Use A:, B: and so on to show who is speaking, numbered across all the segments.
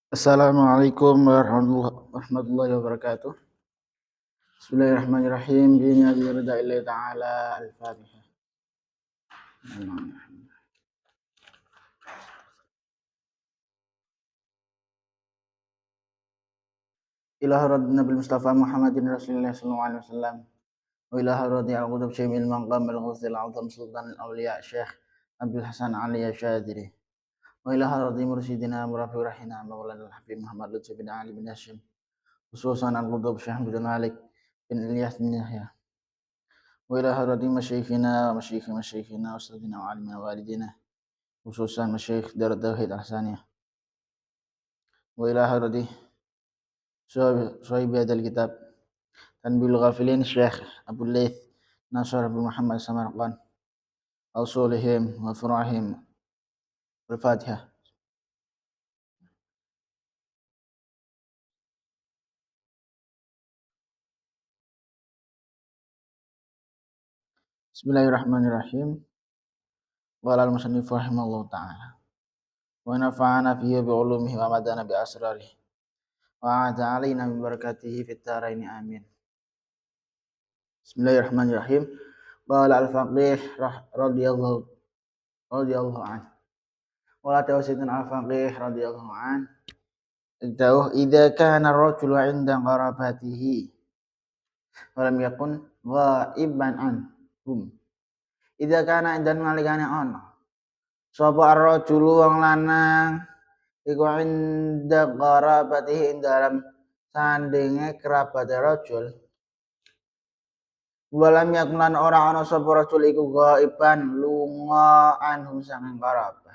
A: Assalamualaikum warahmatullahi wabarakatuh. Bismillahirrahmanirrahim. Bismillahirrahmanirrahim. Ta'ala al-Fatihah. Ila hadratin Nabil Mustafa Muhammadin Rasulillah sallallahu alaihi wasallam. Wa ila hadratin al-qutub syamil maqam al-ghusl al-azam sultan al-awliya Syekh Abdul Hasan Ali Syadiri. Wa ila hadratin mursyidina murafi rahina maulana al-habib Muhammad Lutfi bin Ali bin Hashim. Khususan al-qutub Syekh bin Malik bin Ilyas bin Yahya. Wa ila hadratin masyayikhina wa masyayikhina ustadzina wa alimina wa walidina. Khususan Masyayikh Darut Tauhid Ahsaniyah. Wa ila hadrati sahibi hadzal kitab Tanbihul Ghafilin Syekh Abdul Laits Nasr bin Muhammad Samarqand Ausulihim wa Furahim Al-Fatihah. Bismillahirrahmanirrahim. Qala al-musannif rahimallahu ta'ala. Wa nafa'ana fihi bi ulumihi wa madana bi asrarihi. Wa a'ta alaina min barakatihi fit dharain amin. Bismillahirrahmanirrahim. Qala al-faqih radhiyallahu anhu. Wala tawsidun al-faqih radhiyallahu anhu. Idza kana ar-rajulu 'inda qarabatihi wa lam yakun ghaiban anhum. Idza kana dan nalikane ana sapa ar-rajulu wong lanang iku 'inda qarabatihi ing dalam sandinge kerabat rajul. Wa lam yakun lan ora ana sapa rajul iku ghaiban lunga anhum sanging kerabat.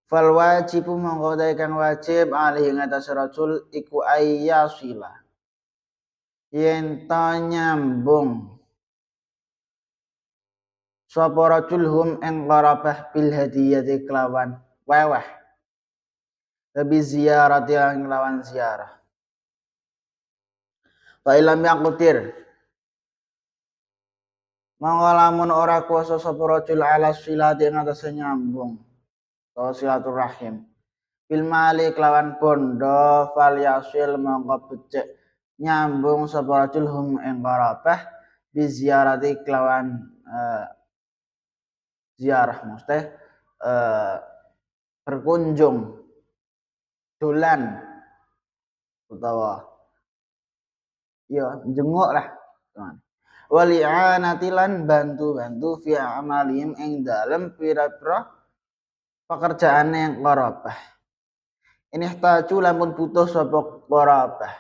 A: Fal wajibu mongko kang wajib alih ing atas rajul iku ayyasila yen ta nyambung sapa rajul hum ing qarabah bil hadiyati kelawan weweh lebih ziarati ing lawan ziarah fa ilam yaqtir mongko lamun ora kuasa sapa rajul ala silati ing atas nyambung atau silaturahim bil mali kelawan bondo fal yasil mongko becik nyambung sapa rajul hum ing qarabah bi ziarati kelawan ziarah mesti berkunjung dolan utawa ya jenguk lah teman wali'anati lan bantu-bantu fi amalihim ing dalem pira-pira pekerjaane yang qarabah ini taju lamun butuh sapa qarabah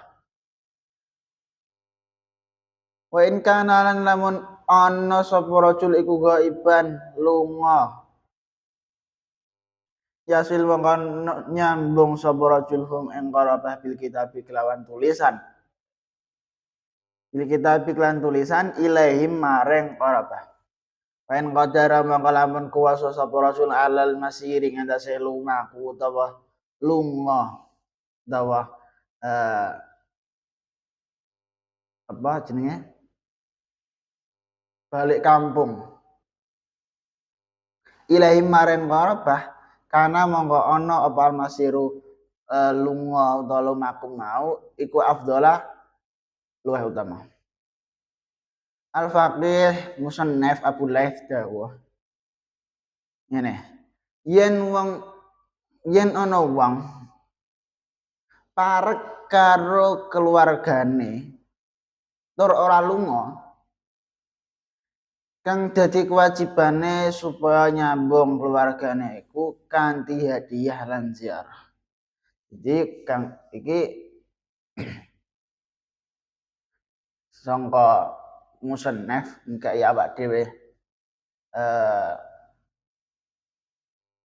A: wa in kana lan lamun ana sapa rajul iku ghaiban lunga yasil mongkon nyambung sapa rajul hum ing qarabah bil kitabi kelawan tulisan bil kitabi kelawan tulisan ilaihim maring qarabah wen qadara mongko lamun kuwasa sapa rasul alal masiri ngandase lumaku utawa lunga utawa apa jenenge balik kampung ilaihim maring qarabah karena mongko ana apa masiru lunga utawa lumaku mau iku afdalah luwih utama. Al-Faqih Musannaf Abu Laits dawuh ngene yen ana wong parek karo keluargane tur ora lunga kang dadi kewajibane supaya nyambung keluargane iku kanthi hadiah lan ziarah. Jadi kang iki sangka musannaf engkai awak dhewe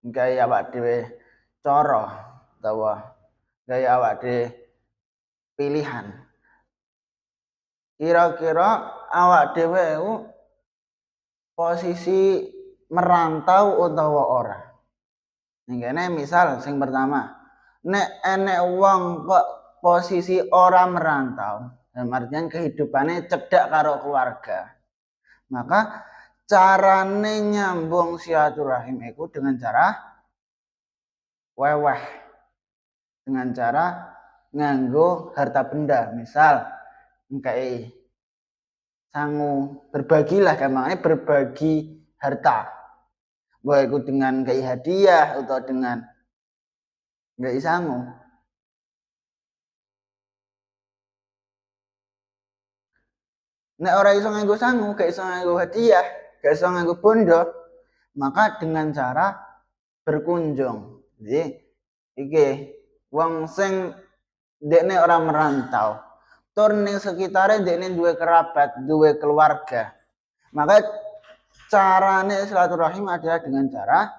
A: engkai awak dhewe cara utawa engkai awak dhewe pilihan. Kira-kira awak dhewe iku posisi merantau utawa ora. Ngene misal sing pertama, nek enek wong kok posisi ora merantau, dalam artian kehidupannya cedak karo keluarga. Maka carane nyambung silaturahim iku dengan cara weweh dengan cara nganggo harta benda, misal ngkai sangu, berbagilah gampangnya berbagi harta, baik itu dengan ngkai hadiah atau dengan ngkai sangu. Nek ora iso nganggo sangu, gak iso nganggo hadiah, gak iso nganggo bondo, maka dengan cara berkunjung. Jadi iki wong sing dekne ora merantau, tur ning sekitare dekne duwe kerabat, duwe keluarga. Maka carane silaturahim adalah dengan cara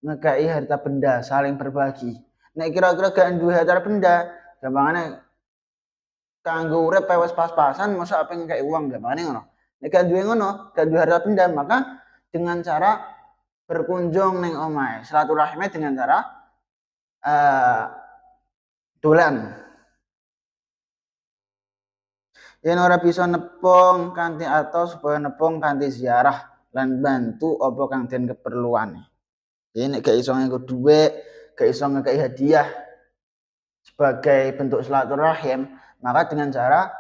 A: ngekai harta benda, saling berbagi. Nek kira-kira gak duwe harta benda, gampangane kanggo urip wis pas-pasan, masa apa ngekei uang gampangane ngono. Nek gak duwe ngono, gak duwe harta benda, maka dengan cara berkunjung ning omahe, silaturahimnya dengan cara dolan. Yen ora bisa nepung kanthi atau supaya nepung kanthi ziarah lan bantu apa kang den keperluane. Jadi nek gak iso nganggo dhuwit, gak iso ngekei hadiah sebagai bentuk silaturahim, maka dengan cara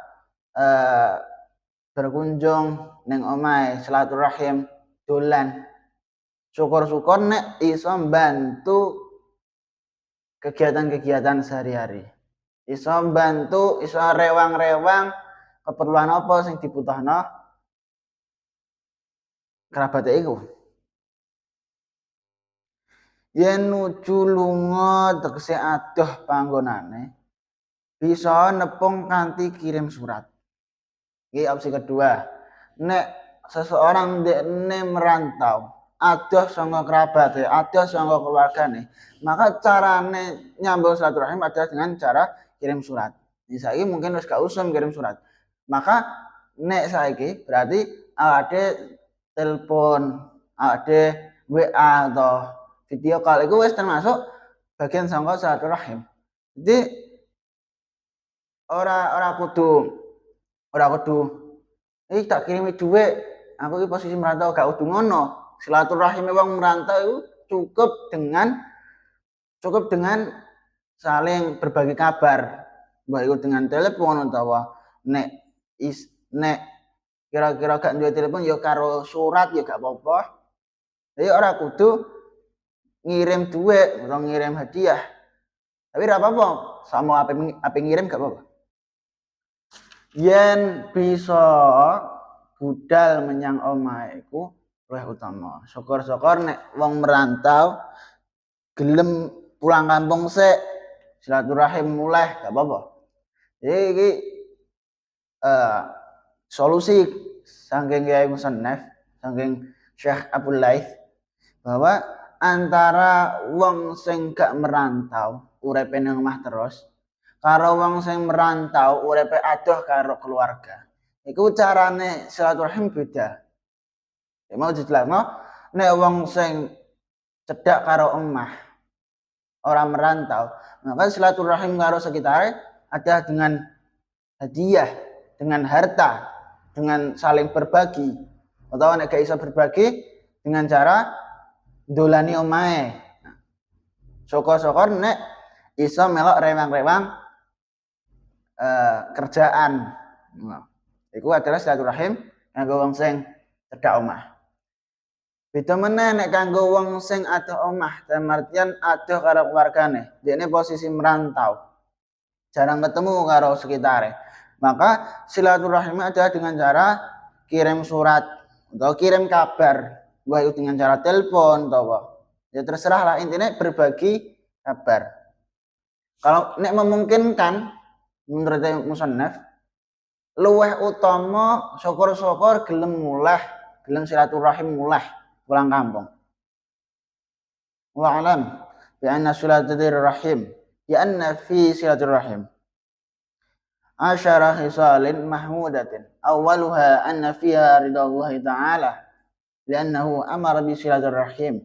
A: berkunjung ning omahe, silaturahim, dolan. Syukur-syukur nek iso mbantu kegiatan-kegiatan sehari-hari. Iso mbantu, iso rewang-rewang keperluan apa sing dibutuhno kerabate iku. Yen nuju lunga tegese adoh panggonane, bisa nepung kanthi kirim surat. Iki opsi kedua. Nek seseorang dekne merantau, adoh saka kerabate, adoh saka keluargane, maka carane nyambung silaturahim adalah dengan cara kirim surat. Saiki mungkin wis gak usum kirim surat. Maka nek saiki berarti ada telepon, ada WA atau video call itu wis termasuk bagian saka silaturahim. Jadi ora kudu tak kirimi dhuwit, aku iki posisi merantau gak kudu ngono. Silaturahim wong merantau itu cukup dengan saling berbagi kabar, baik itu dengan telepon atau nek kira-kira gak duwe telepon ya karo surat ya gak apa-apa. Jadi ora kudu ngirim duit atau ngirim hadiah. Tapi ora apa-apa, sama ape ngirim gak apa-apa. Yen bisa budal menyang omahe iku luwih utama. Syukur-syukur nek wong merantau gelem pulang kampung sik, silaturahim mulai gak apa-apa. Jadi iki solusi saking Kiai Musannaf, saking Syekh Abdul Laith, bahwa antara wong sing gak merantau uripe nang omah terus karo wong sing merantau uripe adoh karo keluarga, iku carane silaturahim beda. Ya mau dijelasno, nek wong sing cedhak karo omah orang merantau, maka silaturahim karo sekitare ada dengan hadiah, dengan harta, dengan saling berbagi. Atau nek gak iso berbagi dengan cara dolani omahe. Syukur-syukur nek iso melok rewang-rewang kerjaan. Iku adalah silaturahim kanggo wong sing cedhak omah. Beda meneh nek kanggo wong sing adoh omah, dalam artian adoh karo keluargane, dekne posisi merantau, jarang ketemu karo sekitare. Maka silaturahim adalah dengan cara kirim surat atau kirim kabar, baik dengan cara telepon atau apa. Ya terserah lah, intinya berbagi kabar. Kalau nek memungkinkan menurut Musannaf, luweh utama syukur-syukur gelem silaturahim mulai pulang kampung. Wa alam bi anna silaturahim ya anna fi silaturahim asyara khisalin mahmudatin awwaluha anna fiha ridallahi ta'ala li'annahu amara bi silaturahim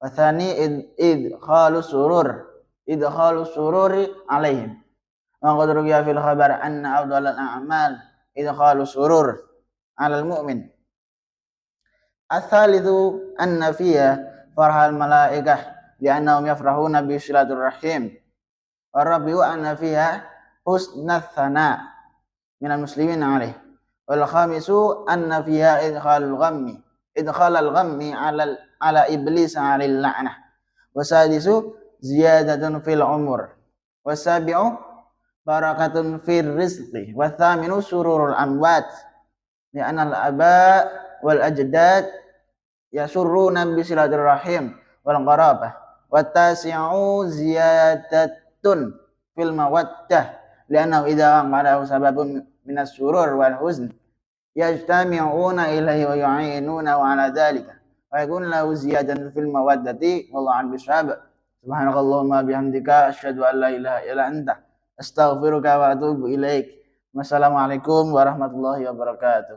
A: wa thani idkhalu sururi alaihim wa qad ruwiya fil khabar anna afdalal a'mal idkhalu surur 'alal mu'min. Ats-tsalitsu anna fiha farhal malaikah li'annahum yafrahuna bi silaturahim Warabi'u anna fiha husnath thana minal muslimin alaih. Wal khamisu anna fiha idkhalal ghammi ala iblis alil la'nah. Wasadisu ziyadatun fil umur. Wasabi'u barakatun fir rizqi. Wathaminu sururul amwat. Li'anna al-aba wal ajdad yasurruna bisilatul rahim wal qarabah. Wattasi'u ziyadatun fil mawaddah. Li'annahu idha qadahu sababun minas surur wal huzn yajtami'una ilaihi wa yu'inuna ala dhalika wa yakun lahu ziyadan fil mawaddati wallahu a'lam bishawab. Subhanakallahumma bihamdika asyhadu an la ilaha illa anta astaghfiruka wa atubu ilaik. Wassalamualaikum warahmatullahi wabarakatuh.